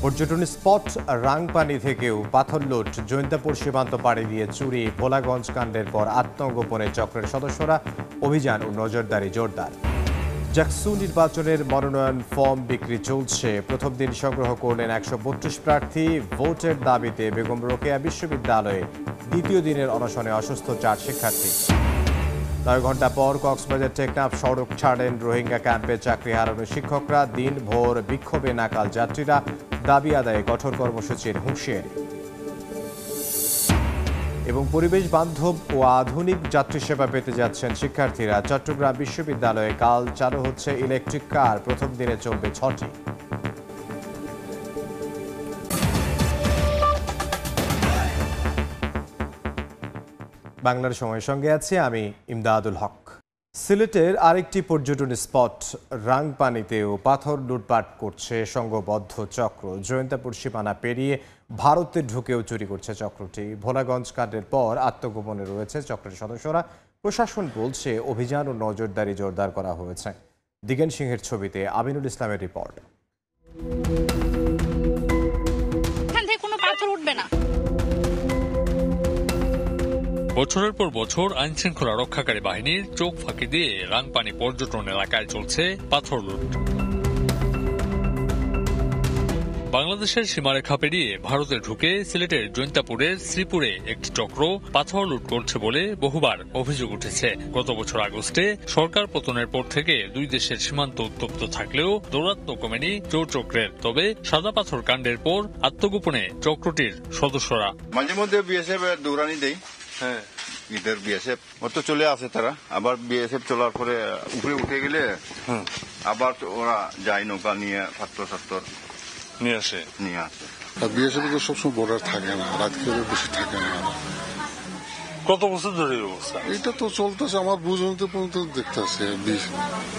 পর্যটন স্পট রাংপানি থেকেও পাথর লুট, জৈন্তাপুর সীমান্ত পাড়ি দিয়ে চুরি, ভোলাগঞ্জ কাণ্ডের পর আত্মগোপনে চক্রের সদস্যরা, অভিযান ও নজরদারি জোরদার। জাকসু নির্বাচনের মনোনয়ন ফর্ম বিক্রি চলছে। প্রথম দিন সংগ্রহ করলেন 132 প্রার্থী। ভোটের দাবিতে বেগম রোকেয়া বিশ্ববিদ্যালয়ে দ্বিতীয় দিনের অনশনে অসুস্থ 4 শিক্ষার্থী। 9 ঘন্টা পর কক্সবাজার টেকনাফ সড়ক ছাড়েন রোহিঙ্গা ক্যাম্পে চাকরি হারানো শিক্ষকরা। দিনভর বিক্ষোভে নাকাল যাত্রীরা, দাবি আদায়ে কঠোর কর্মসূচির হুঁশিয়ারি। এবং পরিবেশ বান্ধব ও আধুনিক যাত্রী সেবা পেতে যাচ্ছেন শিক্ষার্থীরা। চট্টগ্রাম বিশ্ববিদ্যালয়ে কাল চালু হচ্ছে ইলেকট্রিক কার, প্রথম দিনে চলবে 6টি। বাংলার সময়ের সঙ্গে আছি আমি ইমদাদুল হক। সিলেটের আরেকটি পর্যটন স্পট রাংপানিতেও পাথর লুটপাট করছে সংঘবদ্ধ চক্র। জৈন্তাপুর সীমানা পেরিয়ে ভারতে ঢুকেও চুরি করছে চক্রটি। ভোলাগঞ্জ কাণ্ডের পর আত্মগোপনে রয়েছে চক্রের সদস্যরা। প্রশাসন বলছে অভিযান ও নজরদারি জোরদার করা হয়েছে। দিগেন সিংহের ছবিতে আমিনুল ইসলামের রিপোর্ট। এখান থেকে কোনো পাথর উঠবে না। বছরের পর বছর আইন শৃঙ্খলা রক্ষাকারী বাহিনীর চোখ ফাঁকি দিয়ে রাংপানি পর্যটন এলাকায় চলছে পাথর লুট। বাংলাদেশের সীমারেখা পেরিয়ে ভারতে ঢুকে সিলেটের জৈন্তাপুরের শ্রীপুরে একটি চক্র পাথর লুট করছে বলে বহুবার অভিযোগ উঠেছে। গত বছর আগস্টে সরকার পতনের পর থেকে দুই দেশের সীমান্ত উত্তপ্ত থাকলেও দৌরাত্ম্য কমেনি চোর চক্রের। তবে সাদা পাথর কাণ্ডের পর আত্মগোপনে চক্রটির সদস্যরা। মাঝে মধ্যে বিএসএফ দৌড়ানি দেয়। হ্যাঁ, ইদের বিএসএফ তো চলে আসে, তারা আবার বিএসএফ চলার পরে উপরে উঠে গেলে আবার ওরা যায় নৌকা নিয়ে ছাত্র নিয়ে আসে। বিএসএফ তো সবসময় বর্ডার থাকে না, রাত করে বেশি থাকে না। কত বছর ধরে অবস্থা এটা তো চলতেছে, আমার বুঝতে পর্যন্ত দেখতেছে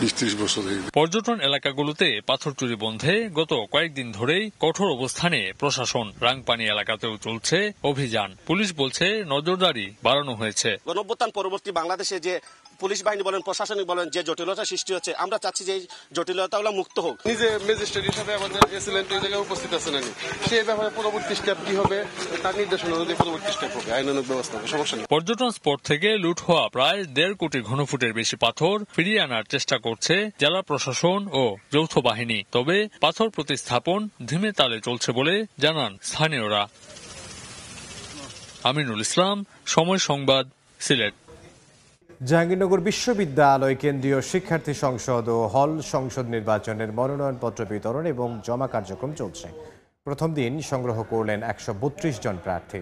20-30 বছর। পর্যটন এলাকাগুলোতে পাথর চুরি বন্ধে গত কয়েকদিন ধরেই কঠোর অবস্থানে প্রশাসন। রাংপানি এলাকাতেও চলছে অভিযান। পুলিশ বলছে নজরদারি বাড়ানো হয়েছে। গণঅভ্যুত্থান পরবর্তী বাংলাদেশে যে পুলিশ বাহিনী বলেন, প্রশাসনিক বলেন, যে জটিলতা সৃষ্টি হচ্ছে, আমরা চাচ্ছি যে এই জটিলতাগুলো মুক্ত হোক। নিজে ম্যাজিস্ট্রেট হিসেবে আমাদের এসিলেন্ট এই জায়গায় উপস্থিত আছেন, সেই ব্যাপারে পরবর্তী স্টেপ কি হবে তার নির্দেশনা অনুযায়ী পরবর্তী স্টেপ হবে, আইনানুগ ব্যবস্থা হবে, সমস্যা নেই। পর্যটন স্পট থেকে লুট হওয়া প্রায় 1.5 কোটি ঘনফুটের বেশি পাথর ফিরিয়ে আনার চেষ্টা করছে জেলা প্রশাসন ও যৌথ বাহিনী। তবে পাথর প্রতিস্থাপন ধীমে তালে চলছে বলে জানান স্থানীয়রা। আমিনুল ইসলাম, সময় সংবাদ, সিলেট। জাহাঙ্গীরনগর বিশ্ববিদ্যালয় কেন্দ্রীয় শিক্ষার্থী সংসদ ও হল সংসদ নির্বাচনের মনোনয়নপত্র বিতরণ এবং জমা কার্যক্রম চলছে। প্রথম দিন সংগ্রহ করলেন 132 জন প্রার্থী।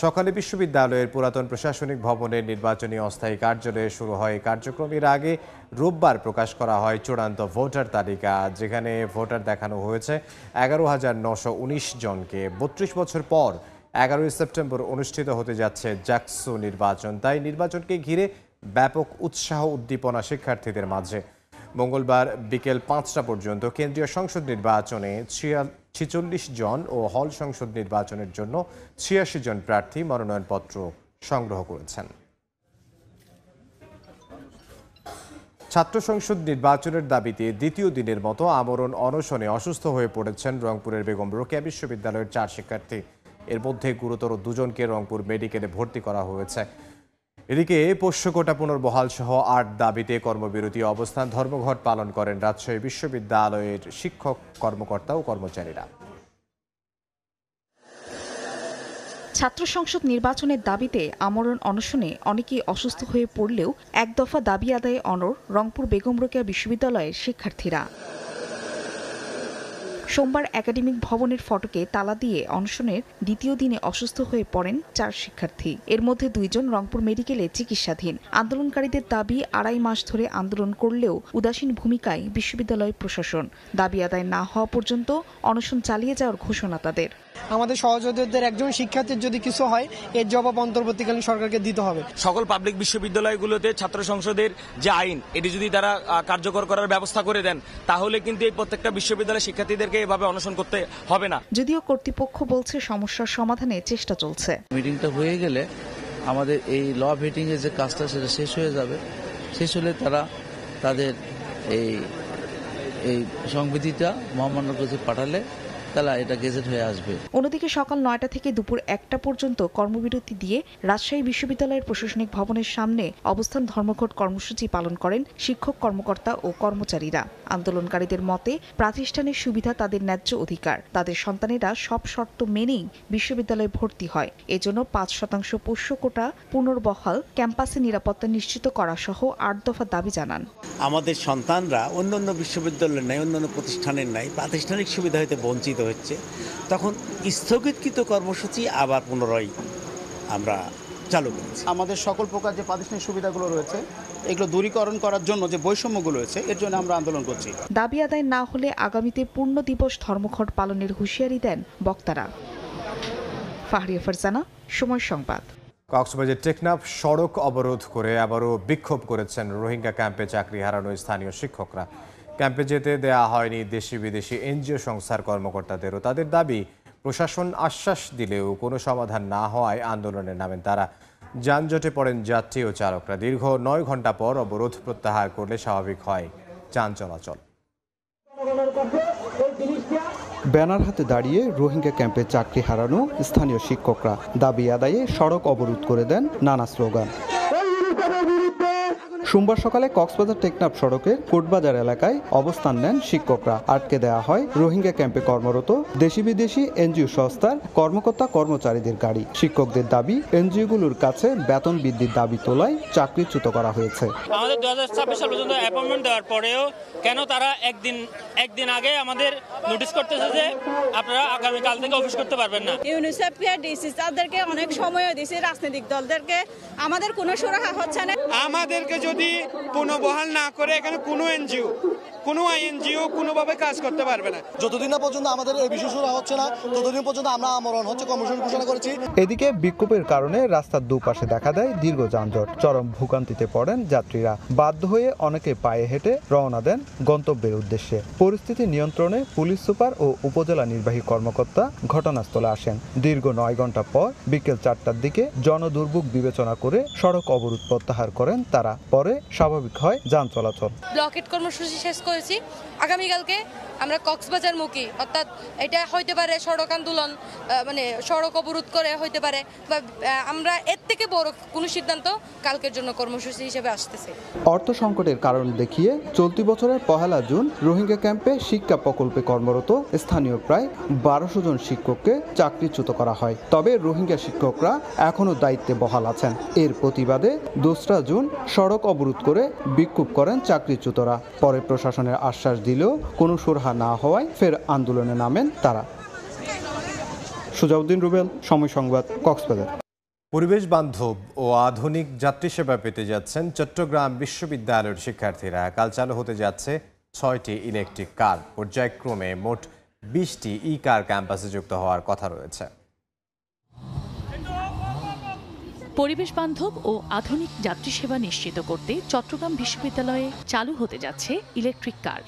সকালে বিশ্ববিদ্যালয়ের পুরাতন প্রশাসনিক ভবনের নির্বাচনী অস্থায়ী কার্যালয়ে শুরু হয় কার্যক্রম। এর আগে রোববার প্রকাশ করা হয় চূড়ান্ত ভোটার তালিকা, যেখানে ভোটার দেখানো হয়েছে 11,919 জনকে। 32 বছর পর 11 সেপ্টেম্বর অনুষ্ঠিত হতে যাচ্ছে জাকসু নির্বাচন। তাই নির্বাচনকে ঘিরে ব্যাপক উৎসাহ উদ্দীপনা শিক্ষার্থীদের মাঝে। মঙ্গলবার বিকেল 5টা পর্যন্ত কেন্দ্রীয় সংসদ নির্বাচনে 46 জন ও হল সংসদ নির্বাচনের জন্য 86 জন প্রার্থী মনোনয়নপত্র সংগ্রহ করেছেন। ছাত্র সংসদ নির্বাচনের দাবিতে দ্বিতীয় দিনের মতো আমরণ অনশনে অসুস্থ হয়ে পড়েছেন রংপুরের বেগম রোকেয়া বিশ্ববিদ্যালয়ের 4 শিক্ষার্থী। এর মধ্যে গুরুতর 2 জনকে রংপুর মেডিকেলে ভর্তি করা হয়েছে। এদিকে পোষ্যকোটা পুনর্বহাল সহ 8 দাবিতে কর্মবিরতি অবস্থান ধর্মঘট পালন করেন রাজশাহী বিশ্ববিদ্যালয়ের শিক্ষক, কর্মকর্তা ও কর্মচারীরা। ছাত্র সংসদ নির্বাচনের দাবিতে আমরণ অনশনে অনেকেই অসুস্থ হয়ে পড়লেও এক দফা দাবি আদায়ে অনড় রংপুর বেগম রোকেয়া বিশ্ববিদ্যালয়ের শিক্ষার্থীরা। সোমবার একাডেমিক ভবনের ফটকে তালা দিয়ে অনশনের দ্বিতীয় দিনে অসুস্থ হয়ে পড়েন 4 শিক্ষার্থী। এর মধ্যে 2 জন রংপুর মেডিকেলে চিকিৎসাধীন। আন্দোলনকারীদের দাবি 2.5 মাস ধরে আন্দোলন করলেও উদাসীন ভূমিকায় বিশ্ববিদ্যালয় প্রশাসন। দাবি আদায় না হওয়া পর্যন্ত অনশন চালিয়ে যাওয়ার ঘোষণা তাদের। আমাদের সহযোদ্ধাদের একজন শিক্ষার্থীর যদি কিছু হয় এর জবাব অন্তর্বর্তীকালীন সরকারকে দিতে হবে। সকল পাবলিক বিশ্ববিদ্যালয়গুলোতে ছাত্র সংসদের যে আইন, এটি যদি তারা কার্যকর করার ব্যবস্থা করে দেন, তাহলে কিন্তু এই প্রত্যেকটা বিশ্ববিদ্যালয়ের শিক্ষার্থীদেরকে এভাবে অনশন করতে হবে না। যদিও কর্তৃপক্ষ বলছে সমস্যার সমাধানে চেষ্টা চলছে। মিটিংটা হয়ে গেলে আমাদের এই ল ভেটিং এর যে কাজটা সেটা শেষ হয়ে যাবে। শেষ হলে তারা তাদের এই সংবিধিটা মহামান্য কাছে পাঠালে তাহলে এটা গেজেট হয়ে আসবে। অন্যদিকে সকাল 9টা থেকে দুপুর 1টা পর্যন্ত কর্মবিরতি দিয়ে রাজশাহী বিশ্ববিদ্যালয়ের প্রশাসনিক ভবনের সামনে অবস্থান ধর্মঘট কর্মসূচি পালন করেন শিক্ষক কর্মকর্তা ও কর্মচারীরা। আন্দোলনকারীদের মতে প্রাতিষ্ঠানিক সুবিধা তাদের ন্যায্য অধিকার, তাদের সন্তানেরা সব শর্ত মেনেই বিশ্ববিদ্যালয়ে ভর্তি হয়। এজন্য 5% পোষ্য কোটা পুনর্বহাল, ক্যাম্পাসে নিরাপত্তা নিশ্চিত করা সহ 8 দফা দাবি জানান। আমাদের সন্তানরা অন্যান্য বিশ্ববিদ্যালয়ের নাই, অন্যান্য প্রতিষ্ঠানের নাই, প্রাতিষ্ঠানিক সুবিধা হইতে বঞ্চিত হচ্ছে, তখন স্থগিতকৃত কর্মসূচি আবার পুনরায় আমরা চালু করেছি। আমাদের সকল প্রকার যে প্রাতিষ্ঠানিক সুবিধাগুলো রয়েছে এগুলো দূরীকরণ করার জন্য যে বৈষম্যগুলো রয়েছে এর জন্য আমরা আন্দোলন করছি। দাবি আদায় না হলে আগামীতে পূর্ণ দিবস ধর্মঘট পালনের হুঁশিয়ারি দেন বক্তারা। ফাহরিয়া ফারজানা, সময় সংবাদ। কক্সবাজার টেকনাফ সড়ক অবরোধ করে আবারও বিক্ষোভ করেছেন রোহিঙ্গা ক্যাম্পে চাকরি হারানো স্থানীয় শিক্ষকরা। ক্যাম্পে যেতে দেয়া হয়নি দেশি বিদেশি এনজিও সংস্থার কর্মকর্তাদেরও। তাদের দাবি, প্রশাসন আশ্বাস দিলেও কোনো সমাধান না হওয়ায় আন্দোলনে নামেন তারা। যানজটে পড়েন যাত্রী ও চালকরা। দীর্ঘ 9 ঘণ্টা পর অবরোধ প্রত্যাহার করলে স্বাভাবিক হয় যান চলাচল। ব্যানার হাতে দাঁড়িয়ে রোহিঙ্গা ক্যাম্পে চাকরি হারানো স্থানীয় শিক্ষকরা দাবি আদায়ে সড়ক অবরোধ করে দেন নানা স্লোগান। সোমবার সকালে কক্সবাজার টেকনাফ সড়কের কোটবাজার এলাকায় অবস্থান নেন শিক্ষকরা। আটকে দেওয়া হয় রোহিঙ্গা ক্যাম্পে কর্মরত দেশি বিদেশি এনজিও সংস্থার কর্মকর্তা কর্মচারীদের গাড়ি। শিক্ষকদের দাবি, এনজিওগুলোর কাছে বেতন বৃদ্ধির দাবি তোলায় চাকরিচ্যুত করা হয়েছে। আমাদের 2026 সাল পর্যন্ত অ্যাপয়েন্টমেন্ট দেওয়ার পরেও কেন তারা একদিন আগে আমাদের নোটিশ করতেছে যে আপনারা আগামীকাল থেকে অফিস করতে পারবেন না। ইউনিসেফকে ডিসি তাদেরকে অনেক সময় দিয়েছে, রাজনৈতিক দলদেরকে, আমাদের কোনো সুরাহা হচ্ছে না। আমাদেরকে যদি পুনর্বহাল না করে এখানে কোনো এনজিও, কোনো আইএনজিও কোনোভাবে কাজ করতে পারবে না। যতদিন না পর্যন্ত আমাদের এই বিষয় শুরু হচ্ছে না ততদিন পর্যন্ত আমরা আমরণ হচ্ছে কর্মসূচি ঘোষণা করেছি। এদিকে বিক্ষোভের কারণে রাস্তার দুপাশে দেখা দেয় দীর্ঘ যানজট। চরম ভোগান্তিতে পড়েন যাত্রীরা। বাধ্য হয়ে অনেকে পায়ে হেঁটে রওনা দেন গন্তব্যের উদ্দেশ্যে। পরিস্থিতি নিয়ন্ত্রণে পুলিশ সুপার ও উপজেলা নির্বাহী কর্মকর্তা ঘটনাস্থলে আসেন। দীর্ঘ 9 ঘণ্টা পর বিকেল 4টার দিকে জনদুর্ভোগ বিবেচনা করে সড়ক অবরোধ প্রত্যাহার করেন তারা। পরে স্বাভাবিক হয় যান চলাচল। ব্লকেট কর্মসূচি শেষ করেছি। আগামীকালকে আমরা কক্সবাজারমুখী, অর্থাৎ এটা হইতে পারে সড়ক আন্দোলন, মানে সড়ক অবরোধ করে হইতে পারে, বা আমরা এর থেকে বড় কোনো সিদ্ধান্ত কালকের জন্য কর্মসূচি হিসেবে আসতেছে। অর্থ সংকটের কারণ দেখিয়ে চলতি বছরের 1 জুন রোহিঙ্গা ক্যাম্পে শিক্ষা প্রকল্পে কর্মরত স্থানীয় প্রায় 1200 জন শিক্ষককে চাকরিচ্যুত করা হয়। তবে রোহিঙ্গা শিক্ষকরা এখনও দায়িত্বে বহাল আছেন। এর প্রতিবাদে 2 জুন সড়ক অবরোধ করে বিক্ষোভ করেন চাকরিচ্যুতরা। পরে প্রশাসনের আশ্বাস দিলেও কোনো সুরাহা না হওয়ায় ফের আন্দোলনে নামেন তারা। সুজাউদ্দিন রুবেল, সময় সংবাদ, কক্সবাজার। পরিবেশ বান্ধব ও আধুনিক যাত্রী সেবা পেতে যাচ্ছেন চট্টগ্রাম বিশ্ববিদ্যালয়ের শিক্ষার্থীরা। কাল চালু হতে যাচ্ছে 6টি ইলেকট্রিক কার। পর্যায়ক্রমে মোট 20টি ই কার ক্যাম্পাসে যুক্ত হওয়ার কথা রয়েছে। পরিবেশ বান্ধব ও আধুনিক যাত্রী সেবা নিশ্চিত করতে চট্টগ্রাম বিশ্ববিদ্যালয়ে চালু হতে যাচ্ছে ইলেকট্রিক কার।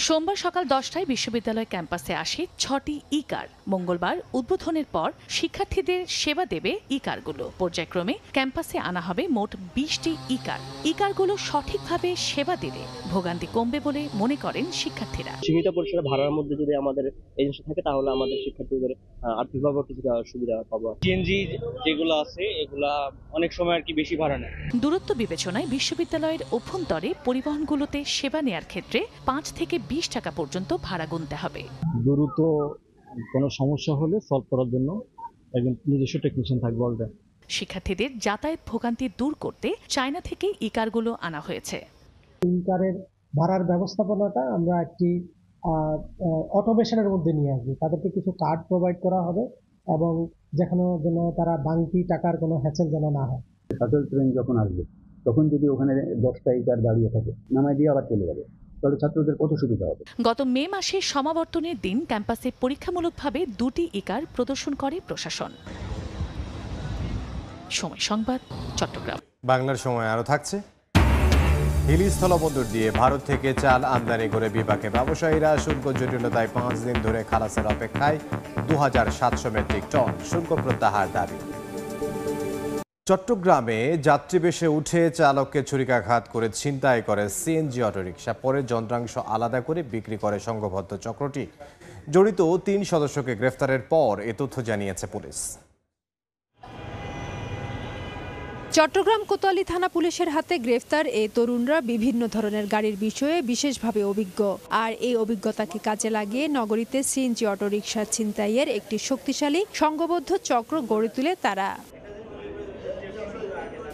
সোমবার সকাল 10টায় বিশ্ববিদ্যালয় ক্যাম্পাসে আসে 6টি ই কার। মঙ্গলবার উদ্বোধনের পর শিক্ষার্থীদের সেবা দেবে ই কারগুলো। পর্যায়ক্রমে ক্যাম্পাসে আনা হবে মোট 20টি ই কার। ই কারগুলো সঠিকভাবে সেবা দিলে ভোগান্তি কমবে বলে মনে করেন শিক্ষার্থীরা। সীমিত পরিসরে ভাড়ার মধ্যে যদি আমাদের এজেন্সি থাকে তাহলে আমাদের শিক্ষার্থীদের আর্থিকভাবে কিছুটা সুবিধা পাবো। সিএনজি যেগুলো আছে এগুলা অনেক সময় আর কি বেশি ভাড়া নেয়। দূরত্ব বিবেচনায় বিশ্ববিদ্যালয়ের অভ্যন্তরে পরিবহনগুলোতে সেবা নেয়ার ক্ষেত্রে 5 থেকে 20 টাকা পর্যন্ত ভাড়া গুনতে হবে। দ্রুত কোনো সমস্যা হলে সলভ করার জন্য একজন নিজস্ব টেকনিশিয়ান থাকবে অলরেডি। শিক্ষার্থীদের যাতায়াত ভোগান্তি দূর করতে চায়না থেকে ই কারগুলো আনা হয়েছে। ই কারের ভাড়ার ব্যবস্থাপনাটা আমরা একটি অটোমেশনের মধ্যে নিয়ে আসবো। তাদেরকে কিছু কার্ড প্রোভাইড করা হবে এবং যেখানে যেন তারা বাংতি টাকার কোনো হ্যাসেল যেন না হয়। শাটল ট্রেন যখন আসবে তখন যদি ওখানে 10টা ই কার দাঁড়িয়ে থাকে, নামায় দিয়ে আবার চলে যাবে, তাহলে ছাত্রদের কত সুবিধা হবে। গত মে মাসে সমাবর্তনের দিন ক্যাম্পাসে পরীক্ষামূলকভাবে 2টি ই কার প্রদর্শন করে প্রশাসন। সময় সংবাদ, চট্টগ্রাম। বাংলার সময় আরো থাকছে। হিলি স্থলবন্দর দিয়ে ভারত থেকে চাল আমদানি করে বিপাকে ব্যবসায়ীরা। শুল্ক জটিলতায় 5 দিন ধরে খালাসের অপেক্ষায়। 2700 মেট্রিক টন শুল্ক প্রত্যাহার দাবি। চট্টগ্রামে যাত্রী বেশে উঠে চালককে ছুরিকাঘাত করে ছিনতাই করে সিএনজি অটোরিকশা, পরে যন্ত্রাংশ আলাদা করে বিক্রি করে সংঘবদ্ধ চক্রটি। জড়িত ৩ সদস্যকে গ্রেফতারের পর এ তথ্য জানিয়েছে পুলিশ। চট্টগ্রাম কোতোয়ালি থানা পুলিশের হাতে গ্রেফতার এই তরুণরা বিভিন্ন ধরনের গাড়ির বিষয়ে বিশেষভাবে অভিজ্ঞ, আর এই অভিজ্ঞতাকে কাজে লাগিয়ে নগরীতে সিএনজি অটোরিকশা ছিনতাইয়ের একটি শক্তিশালী সংঘবদ্ধ চক্র গড়ে তোলে তারা।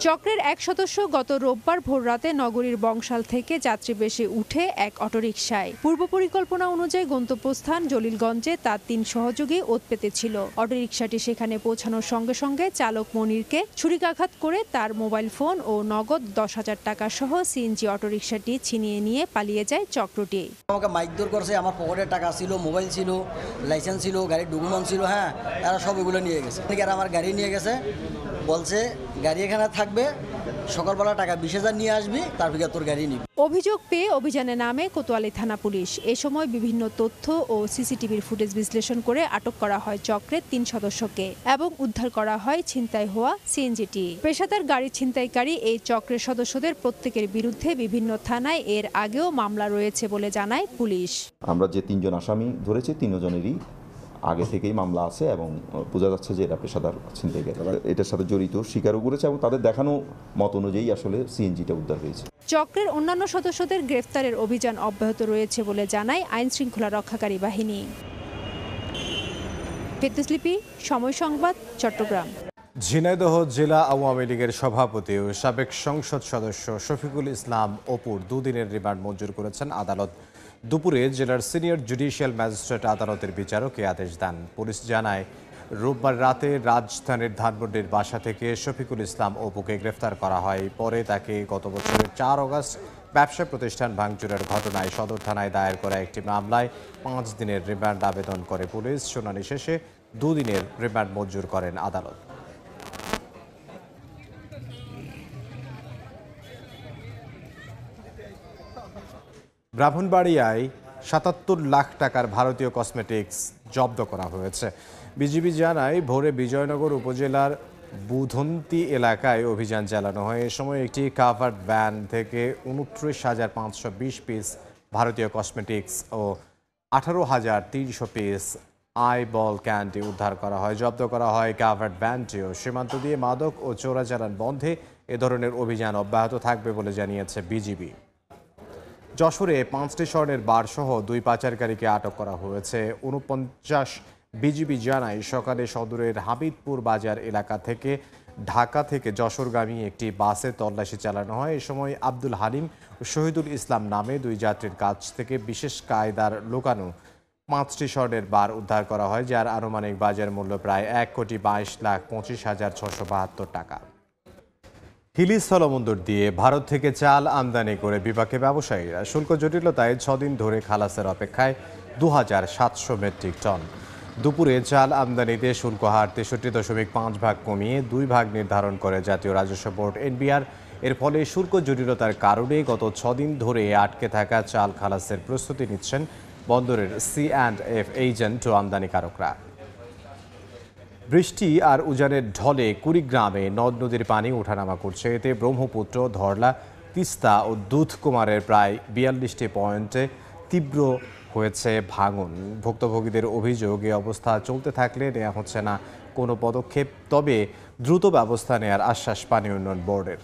চক্রের এক সদস্য গত রোববার ভোররাতে নগরীর বংশাল থেকে যাত্রী বেশে উঠে এক অটোরিকশায়। পূর্ব পরিকল্পনা অনুযায়ী গন্তব্যস্থান জলিলগঞ্জে তার ৩ সহযোগী ওত পেতে ছিল। অটোরিকশাটি সেখানে পৌঁছানোর সঙ্গে সঙ্গে চালক মনিরকে ছুরিকাঘাত করে তার মোবাইল ফোন ও নগদ ১০,০০০ টাকা সহ সিএনজি অটোরিকশাটি ছিনিয়ে নিয়ে পালিয়ে যায় চক্রটি। আমাকে মাইকদৌর করছে, আমার পকেটে টাকা ছিল, মোবাইল ছিল, লাইসেন্স ছিল, গাড়ির ডকুমেন্ট ছিল, হ্যাঁ এরা সব এগুলো নিয়ে গেছে। এরা আমার গাড়ি নিয়ে গেছে, বলছে গাড়ি এখানে থাকবে, সকালবেলা টাকা ২০,০০০ নিয়ে আসবি, তার ভিতরে তোর গাড়ি নিবি। অভিযোগ পেয়ে অভিযানে নামে কোতোয়ালি থানা পুলিশ। এ সময় বিভিন্ন তথ্য ও সিসিটিভির ফুটেজ বিশ্লেষণ করে আটক করা হয় চক্রের ৩ সদস্যকে এবং উদ্ধার করা হয় ছিনতাই হওয়া সিএনজিটি। পেশাদার গাড়ি ছিনতাইকারী এই চক্রের সদস্যদের প্রত্যেকের বিরুদ্ধে বিভিন্ন থানায় এর আগেও মামলা রয়েছে বলে জানায় পুলিশ। আমরা যে ৩ জন আসামি ধরেছি ৩ জনেরই আগে থেকেই মামলা আছে এবং বোঝা যাচ্ছে যে এরা পেশাদার ছিনতাইকারী, এটার সাথে জড়িত স্বীকারও করেছে এবং তাদের দেখানো মত অনুযায়ী আসলে সিএনজিটা উদ্ধার হয়েছে। চক্রের অন্যান্য সদস্যদের গ্রেফতারের অভিযান অব্যাহত রয়েছে বলে জানায় আইন শৃঙ্খলা রক্ষাকারী বাহিনী। ফেতলিপি, সময় সংবাদ, চট্টগ্রাম। ঝিনাইদহ জেলা আওয়ামী লীগের সভাপতি ও সাবেক সংসদ সদস্য শফিকুল ইসলাম অপুর 2 দিনের রিমান্ড মঞ্জুর করেছেন আদালত। দুপুরে জেলার সিনিয়র জুডিশিয়াল ম্যাজিস্ট্রেট আদালতের বিচারক এ আদেশ দেন। পুলিশ জানায়, রোববার রাতে রাজধানীর ধানমন্ডির বাসা থেকে শফিকুল ইসলাম অপুকে গ্রেফতার করা হয়। পরে তাকে গত বছরের 4 আগস্ট ব্যবসা প্রতিষ্ঠান ভাঙচুরের ঘটনায় সদর থানায় দায়ের করা একটি মামলায় 5 দিনের রিমান্ড আবেদন করে পুলিশ। শুনানি শেষে 2 দিনের রিমান্ড মঞ্জুর করেন আদালত। ব্রাহ্মণবাড়িয়ায় ৭৭ লাখ টাকার ভারতীয় কসমেটিক্স জব্দ করা হয়েছে। বিজিবি জানায়, ভোরে বিজয়নগর উপজেলার বুধন্তি এলাকায় অভিযান চালানো হয়। এ সময় একটি কাভার্ড ভ্যান থেকে ২৯,৫২০ পিস ভারতীয় কসমেটিক্স ও ১৮,৩০০ পিস আইবল ক্যান্ডি উদ্ধার করা হয়। জব্দ করা হয় কাভার্ড ভ্যানটিও। সীমান্ত দিয়ে মাদক ও চোরাচালান বন্ধে এ ধরনের অভিযান অব্যাহত থাকবে বলে জানিয়েছে বিজিবি। যশোরে 5টি স্বর্ণের বারসহ 2 পাচারকারীকে আটক করা হয়েছে। 49 বিজিবি জানায়, সকালে সদরের হামিদপুর বাজার এলাকা থেকে ঢাকা থেকে যশোরগামী একটি বাসে তল্লাশি চালানো হয়। এ সময় আব্দুল হালিম ও শহীদুল ইসলাম নামে 2 যাত্রীর কাছ থেকে বিশেষ কায়দার লুকানো 5টি স্বর্ণের বার উদ্ধার করা হয়, যার আনুমানিক বাজার মূল্য প্রায় ১,22,25,672 টাকা। হিলি স্থলবন্দর দিয়ে ভারত থেকে চাল আমদানি করে বিপাকে ব্যবসায়ীরা। শুল্ক জটিলতায় 6 দিন ধরে খালাসের অপেক্ষায় ২,৭০০ মেট্রিক টন। দুপুরে চাল আমদানিতে শুল্ক হার ৬৩.৫ কমিয়ে 2 ভাগ নির্ধারণ করে জাতীয় রাজস্ব বোর্ড এনবিআর। এর ফলে শুল্ক জটিলতার কারণে গত 6 দিন ধরে আটকে থাকা চাল খালাসের প্রস্তুতি নিচ্ছেন বন্দরের C&F এজেন্ট ও আমদানিকারকরা। বৃষ্টি আর উজানের ঢলে কুড়িগ্রামে নদ নদীর পানি ওঠানামা করছে। এতে ব্রহ্মপুত্র, ধরলা, তিস্তা ও দুধকুমারের প্রায় ৪২টি পয়েন্টে তীব্র হয়েছে ভাঙন। ভুক্তভোগীদের অভিযোগ, এই অবস্থা চলতে থাকলে নেওয়া হচ্ছে না কোনো পদক্ষেপ, তবে দ্রুত ব্যবস্থা নেওয়ার আশ্বাস পানি উন্নয়ন বোর্ডের।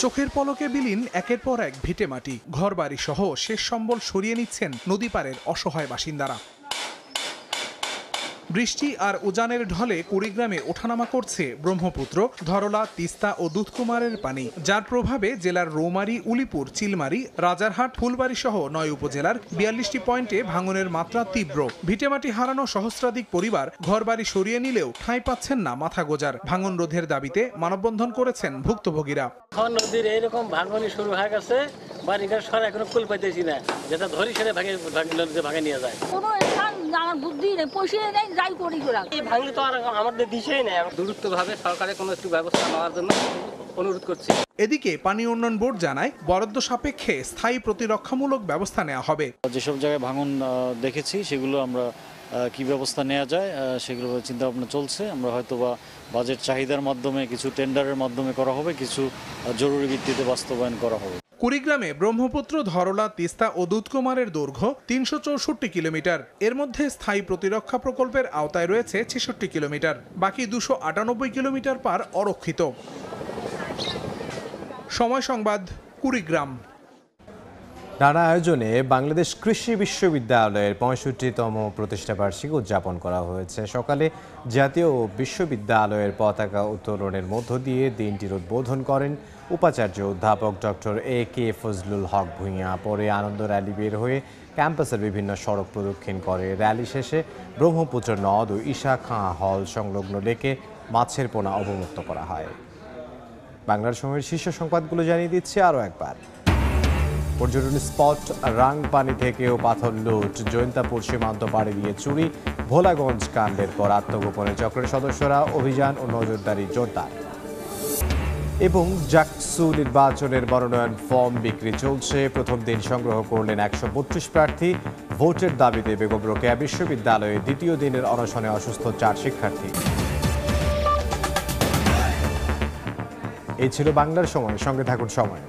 চোখের পলকে বিলীন একের পর এক ভিটেমাটি, ঘরবাড়ি সহ শেষ সম্বল সরিয়ে নিচ্ছেন নদী পাড়ের অসহায় বাসিন্দারা। বৃষ্টি আর উজানের ঢলে কুড়িগ্রামে ওঠানামা করছে ব্রহ্মপুত্র, ধরলা, তিস্তা ও দুধকুমারের পানি, যার প্রভাবে জেলার রৌমারী, উলিপুর, চিলমারী, রাজারহাট, ফুলবাড়ী সহ 9 উপজেলার ৪২টি পয়েন্টে ভাঙনের মাত্রা তীব্র। ভিটেমাটি হারানো সহস্রাধিক পরিবার ঘরবাড়ি সরিয়ে নিলেও ঠাঁই পাচ্ছেন না মাথা গোজার। ভাঙন রোধের দাবিতে মানববন্ধন করেছেন ভুক্তভোগীরা। নদীর এইরকম ভাঙনই শুরু হয়ে গেছে, বাড়িঘর সর এখনো কুল পাইতেছি না, যেটা ধরি সেটা ভাঙে নিয়ে যায়। আমার বুদ্ধি নেই, পয়সা নেই, যাই করি ভাঙলে তো আর আমাদের দিশেই নেই। দ্রুতভাবে সরকারের কোনো একটু ব্যবস্থা নেওয়ার জন্য অনুরোধ করছি। এদিকে পানি উন্নয়ন বোর্ড জানায় বরাদ্দ সাপেক্ষে স্থায়ী প্রতিরক্ষামূলক ব্যবস্থা নেওয়া হবে। যেসব জায়গায় ভাঙন দেখেছি সেগুলো আমরা কি ব্যবস্থা নেওয়া যায় সেগুলো চিন্তা ভাবনা চলছে। আমরা হয়তো বা বাজেট চাহিদার মাধ্যমে কিছু টেন্ডারের মাধ্যমে করা হবে, কিছু জরুরি ভিত্তিতে বাস্তবায়ন করা হবে। কুড়িগ্রামে ব্রহ্মপুত্র, ধরলা, তিস্তা ও দুধকুমারের দৈর্ঘ্য ৩৬৪ কিলোমিটার। এর মধ্যে স্থায়ী প্রতিরক্ষা প্রকল্পের আওতায় রয়েছে ৬৬ কিলোমিটার, বাকি ২৯৮ কিলোমিটার পার অরক্ষিত। সময় সংবাদ, কুড়িগ্রাম। নানা আয়োজনে বাংলাদেশ কৃষি বিশ্ববিদ্যালয়ের ৬৫তম প্রতিষ্ঠাবার্ষিকী উদযাপন করা হয়েছে। সকালে জাতীয় বিশ্ববিদ্যালয়ের পতাকা উত্তোলনের মধ্য দিয়ে দিনটির উদ্বোধন করেন উপাচার্য অধ্যাপক ডক্টর AK ফজলুল হক ভূঁইয়া। পরে আনন্দ র্যালি বের হয়ে ক্যাম্পাসের বিভিন্ন সড়ক প্রদক্ষিণ করে। র্যালি শেষে ব্রহ্মপুত্র নদ ও ঈশা খাঁ হল সংলগ্ন লেকে মাছের পোনা অবমুক্ত করা হয়। বাংলার সময়ের শীর্ষ সংবাদগুলো জানিয়ে দিচ্ছি আরও একবার। পর্যটন স্পট রাংপানি থেকেও পাথর লুট, জৈন্তাপুর সীমান্ত পাড়ি দিয়ে চুরি, ভোলাগঞ্জ কাণ্ডের পর আত্মগোপনে চক্রের সদস্যরা, অভিযান ও নজরদারি জোরদার। এবং জাকসু নির্বাচনের মনোনয়ন ফর্ম বিক্রি চলছে। প্রথম দিন সংগ্রহ করলেন ১৩২ প্রার্থী। ভোটের দাবিতে বেগম রোকেয়া বিশ্ববিদ্যালয়ে দ্বিতীয় দিনের অনশনে অসুস্থ ৪ শিক্ষার্থী। এই ছিল বাংলার সময়। সঙ্গে থাকুন সময়।